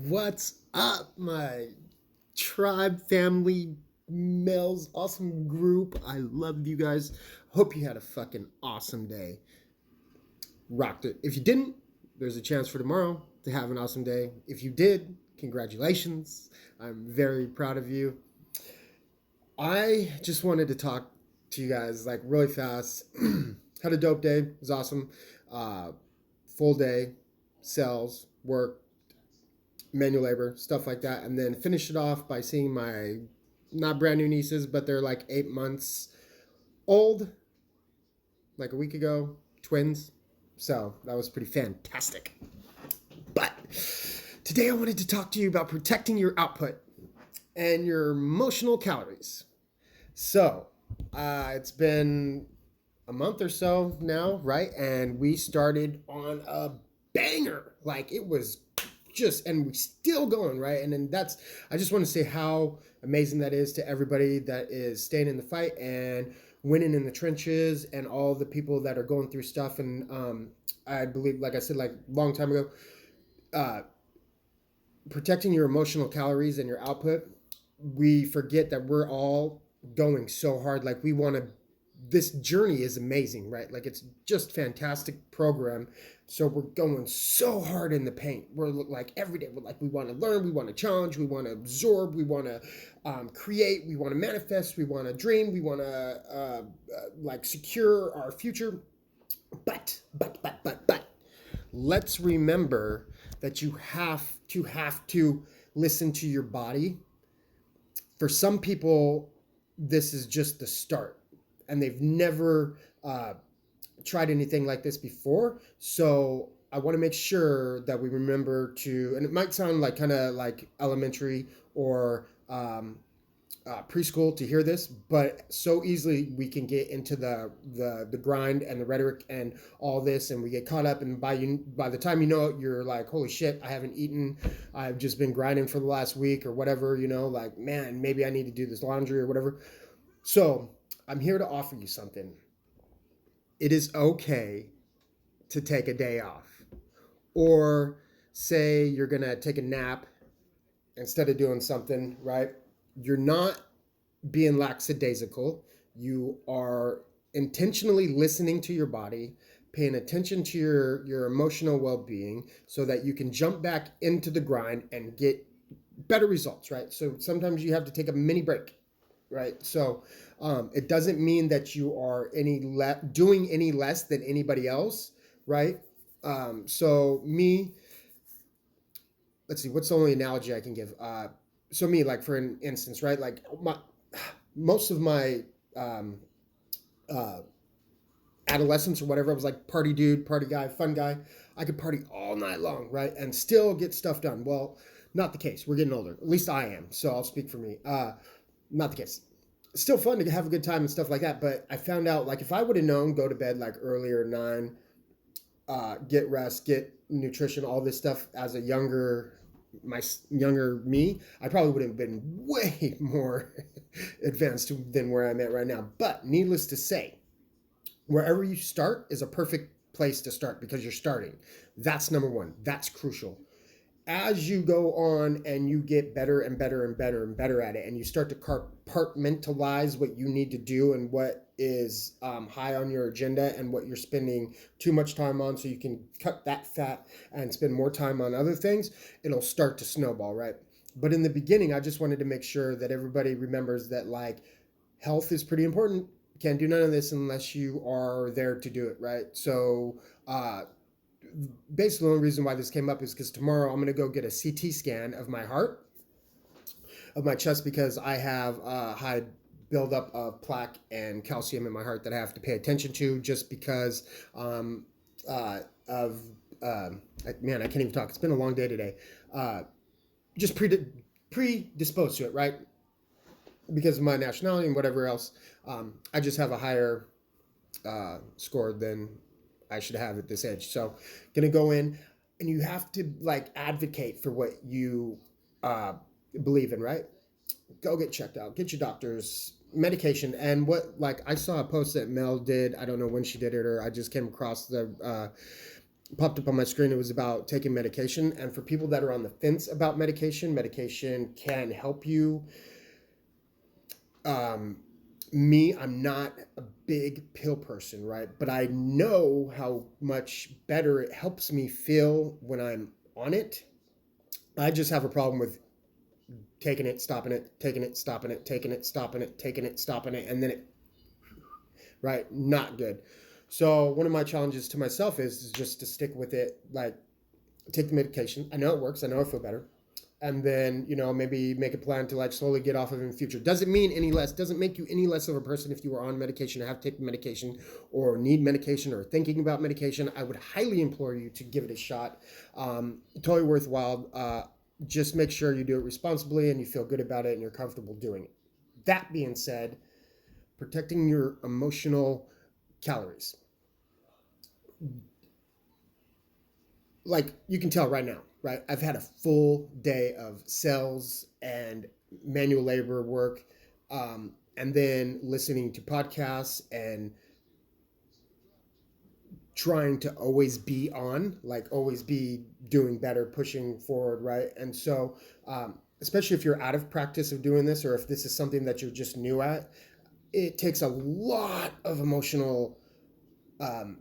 What's up, my tribe, family, males, awesome group? I love you guys. Hope you had a fucking awesome day. Rocked it. If you didn't, there's a chance for tomorrow to have an awesome day. If you did, congratulations. I'm very proud of you. I just wanted to talk to you guys like really fast. Had a dope day. It was awesome. Uh, Full day, sales, work, manual labor, stuff like that, and then finish it off by seeing my not brand new nieces, but they're like 8 months old, like a week ago, twins. So that was pretty fantastic. But today I wanted to talk to you about protecting your output and your emotional calories. So it's been a month or so now, right? And we started on a banger. Like it was just, and we still going, right? And then I just want to say how amazing that is to everybody that is staying in the fight and winning in the trenches, and all the people that are going through stuff. And I believe, like I said, like a long time ago, uh, protecting your emotional calories and your output, we forget that we're all going so hard. Like we want to, this journey is amazing, right? Like it's just fantastic program. So we're going so hard in the paint. We're like every day, we're like, we want to learn, we want to challenge, we want to absorb, we want to create, we want to manifest, we want to dream, we want to like secure our future. But let's remember that you have to listen to your body. For some people, this is just the start, and they've never tried anything like this before. So I want to make sure that we remember to, and it might sound like kind of like elementary or preschool to hear this, but so easily we can get into the grind and the rhetoric and all this, and we get caught up. And by the time you know it, you're like, holy shit, I haven't eaten. I've just been grinding for the last week or whatever. Like, man, maybe I need to do this laundry or whatever. So I'm here to offer you something. It is okay to take a day off, or say you're gonna take a nap instead of doing something, right? You're not being lackadaisical. You are intentionally listening to your body, paying attention to your emotional well-being, so that you can jump back into the grind and get better results, right? So sometimes you have to take a mini break, right? So it doesn't mean that you are doing any less than anybody else, right? So me, let's see, what's the only analogy I can give? So me, like for an instance, right? Like most of my um, uh, adolescence or whatever, I was like party dude, party guy, fun guy. I could party all night long, right? And still get stuff done. Well, not the case. We're getting older. At least I am. So I'll speak for me. Not the case. Still fun to have a good time and stuff like that. But I found out, like, if I would have known, go to bed like earlier, 9, get rest, get nutrition, all this stuff as a my younger me, I probably would have been way more advanced than where I'm at right now. But needless to say, wherever you start is a perfect place to start, because you're starting. That's number one. That's crucial. As you go on and you get better and better and better and better at it, and you start to compartmentalize what you need to do and what is high on your agenda and what you're spending too much time on, so you can cut that fat and spend more time on other things, it'll start to snowball, right? But in the beginning, I just wanted to make sure that everybody remembers that, like, health is pretty important. Can't do none of this unless you are there to do it, right? So basically the only reason why this came up is because tomorrow I'm going to go get a CT scan of my heart, of my chest, because I have a high buildup of plaque and calcium in my heart that I have to pay attention to, just because of man, I can't even talk. It's been a long day today. Just predisposed to it, right? Because of my nationality and whatever else. I just have a higher score than I should have at this age. So gonna go in, and you have to like advocate for what you believe in, right? Go get checked out, get your doctor's medication. And what, like, I saw a post that Mel did, I don't know when she did it, or I just came across popped up on my screen. It was about taking medication. And for people that are on the fence about medication, medication can help you. I'm not a big pill person, right? But I know how much better it helps me feel when I'm on it. I just have a problem with taking it, stopping it, taking it, stopping it, taking it, stopping it, taking it, stopping it, and then it, right? Not good. So one of my challenges to myself is just to stick with it, like take the medication. I know it works. I know I feel better. And then, maybe make a plan to like slowly get off of it in the future. Doesn't mean any less, doesn't make you any less of a person if you are on medication or have to take medication or need medication or thinking about medication. I would highly implore you to give it a shot. Totally worthwhile. Just make sure you do it responsibly and you feel good about it and you're comfortable doing it. That being said, protecting your emotional calories. Like you can tell right now, right? I've had a full day of sales and manual labor work, and then listening to podcasts and trying to always be on, like always be doing better, pushing forward, right? And so, especially if you're out of practice of doing this, or if this is something that you're just new at, it takes a lot of emotional um,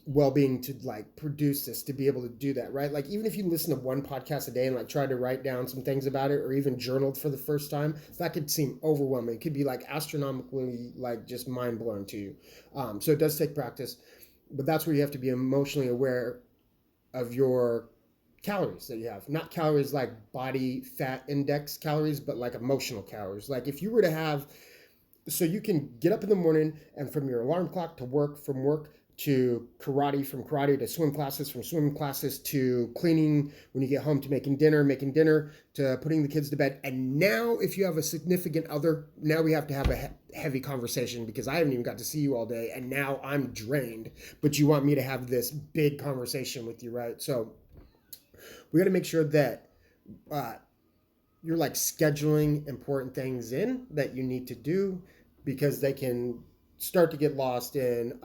well-being to like produce this, to be able to do that, right? Like even if you listen to one podcast a day and like try to write down some things about it, or even journaled for the first time, that could seem overwhelming. It could be like astronomically like just mind-blowing to you. So it does take practice, but that's where you have to be emotionally aware of your calories that you have. Not calories like body fat index calories, but like emotional calories. Like if you were to have, so you can get up in the morning and from your alarm clock to work, from work to karate, from karate to swim classes, from swim classes to cleaning when you get home, to making dinner to putting the kids to bed. And now if you have a significant other, now we have to have a heavy conversation because I haven't even got to see you all day and now I'm drained, but you want me to have this big conversation with you, right? So we got to make sure that you're like scheduling important things in that you need to do, because they can start to get lost in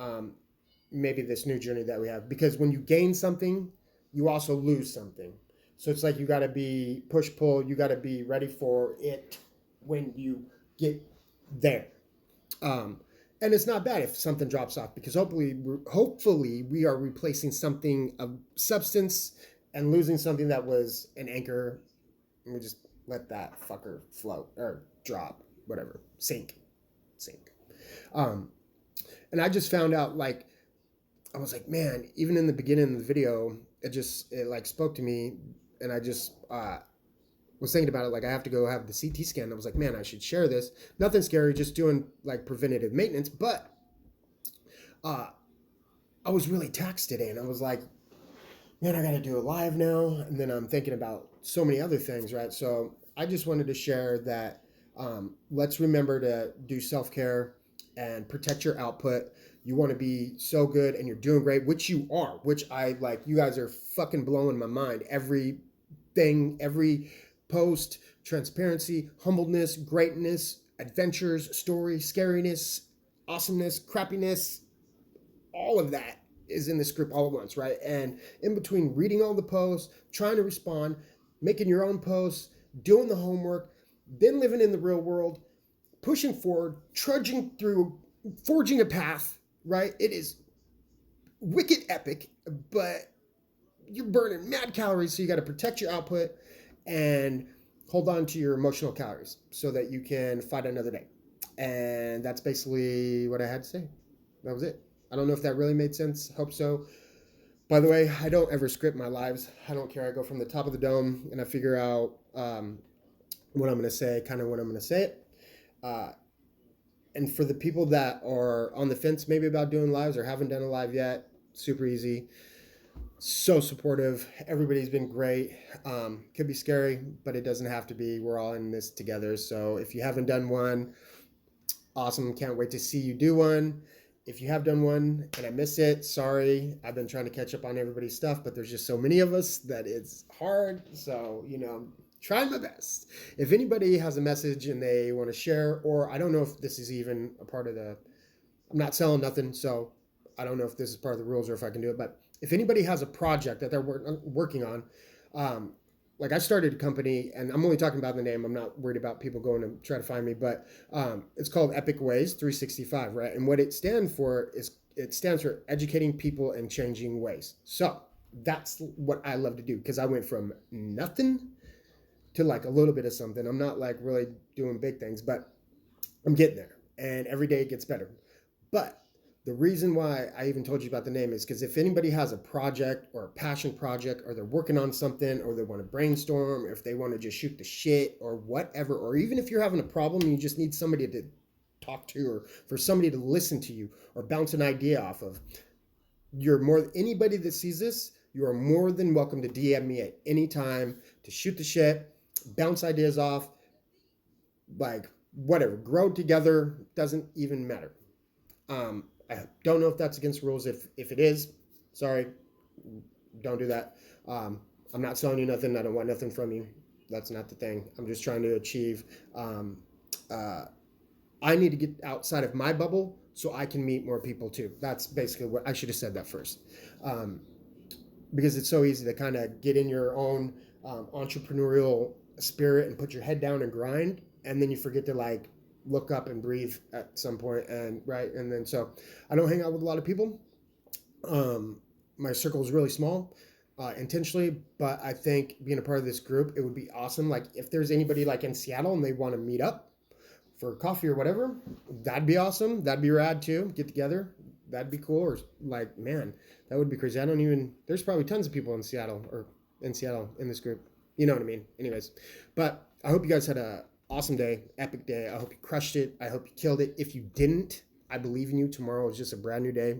maybe this new journey that we have. Because when you gain something, you also lose something. So it's like you got to be push pull. You got to be ready for it when you get there. And it's not bad if something drops off, because hopefully we are replacing something of substance and losing something that was an anchor. And we just let that fucker float or drop, whatever, sink. Um, and I just found out, like, I was like, man, even in the beginning of the video, it like spoke to me, and I just was thinking about it. Like, I have to go have the CT scan. I was like, man, I should share this. Nothing scary, just doing like preventative maintenance. But I was really taxed today, and I was like, man, I got to do it live now. And then I'm thinking about so many other things, right? So I just wanted to share that let's remember to do self-care and protect your output. You want to be so good and you're doing great, which you are, which I like. You guys are fucking blowing my mind. Every post, transparency, humbleness, greatness, adventures, story, scariness, awesomeness, crappiness, all of that is in this group all at once, right? And in between reading all the posts, trying to respond, making your own posts, doing the homework, then living in the real world, pushing forward, trudging through, forging a path, right? It is wicked epic, but you're burning mad calories, so you got to protect your output and hold on to your emotional calories so that you can fight another day. And that's basically what I had to say. That was it. I don't know if that really made sense. Hope so. By the way, I don't ever script my lives. I don't care. I go from the top of the dome and I figure out what I'm going to say, kind of when I'm going to say it. And for the people that are on the fence maybe about doing lives or haven't done a live yet, super easy. So supportive. Everybody's been great. Could be scary, but it doesn't have to be. We're all in this together. So if you haven't done one, awesome. Can't wait to see you do one. If you have done one and I miss it, sorry. I've been trying to catch up on everybody's stuff, but there's just so many of us that it's hard. So, trying my best. If anybody has a message and they want to share, or I don't know if this is even a part of I'm not selling nothing, so I don't know if this is part of the rules or if I can do it, but if anybody has a project that they're working on, um, like I started a company, and I'm only talking about the name. I'm not worried about people going to try to find me, but it's called Epic Ways 365, right? And what it stands for is it stands for educating people and changing ways. So that's what I love to do because I went from nothing to like a little bit of something. I'm not like really doing big things, but I'm getting there, and every day it gets better. But the reason why I even told you about the name is because if anybody has a project or a passion project, or they're working on something, or they want to brainstorm, or if they want to just shoot the shit, or whatever, or even if you're having a problem and you just need somebody to talk to, or for somebody to listen to you, or bounce an idea off of, you're more anybody that sees this, you are more than welcome to DM me at any time to shoot the shit, bounce ideas off, like whatever, grow together, doesn't even matter. I don't know if that's against rules. If it is, sorry, don't do that. I'm not selling you nothing. I don't want nothing from you. That's not the thing. I'm just trying to achieve. Uh, I need to get outside of my bubble so I can meet more people too. That's basically what I should have said that first, um, because it's so easy to kind of get in your own entrepreneurial spirit and put your head down and grind, and then you forget to like look up and breathe at some point, and right, and then so I don't hang out with a lot of people. My circle is really small, intentionally, but I think being a part of this group, it would be awesome. Like if there's anybody like in Seattle and they want to meet up for coffee or whatever, that'd be awesome. That'd be rad too. Get together. That'd be cool. Or like, man, that would be crazy. I don't even, there's probably tons of people in Seattle or in Seattle in this group. You know what I mean? Anyways, but I hope you guys had a awesome day, epic day. I hope you crushed it. I hope you killed it. If you didn't, I believe in you. Tomorrow is just a brand new day.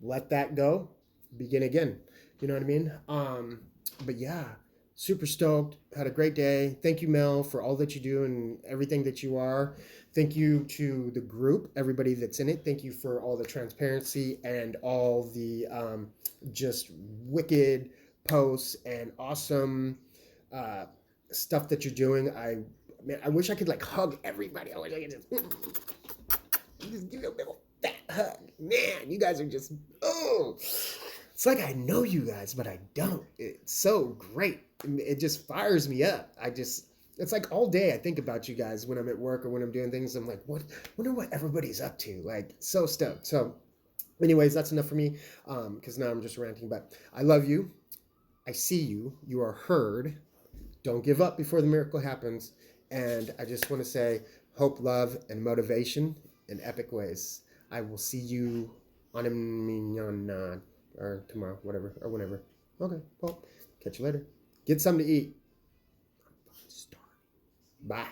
Let that go. Begin again. You know what I mean? But yeah, super stoked. Had a great day. Thank you, Mel, for all that you do and everything that you are. Thank you to the group, everybody that's in it. Thank you for all the transparency and all the just wicked posts and awesome stuff that you're doing. I wish I could like hug everybody. I wish I could just give you a little fat hug. Man, you guys are just, oh, it's like I know you guys, but I don't. It's so great. It just fires me up. It's like all day I think about you guys when I'm at work or when I'm doing things. I'm like, wonder what everybody's up to. Like, so stoked. So anyways, that's enough for me, because now I'm just ranting, but I love you. I see you. You are heard. Don't give up before the miracle happens. And I just want to say hope, love, and motivation in epic ways. I will see you on a mignon or tomorrow, whatever, or whenever. Okay, well, catch you later. Get something to eat. Bye.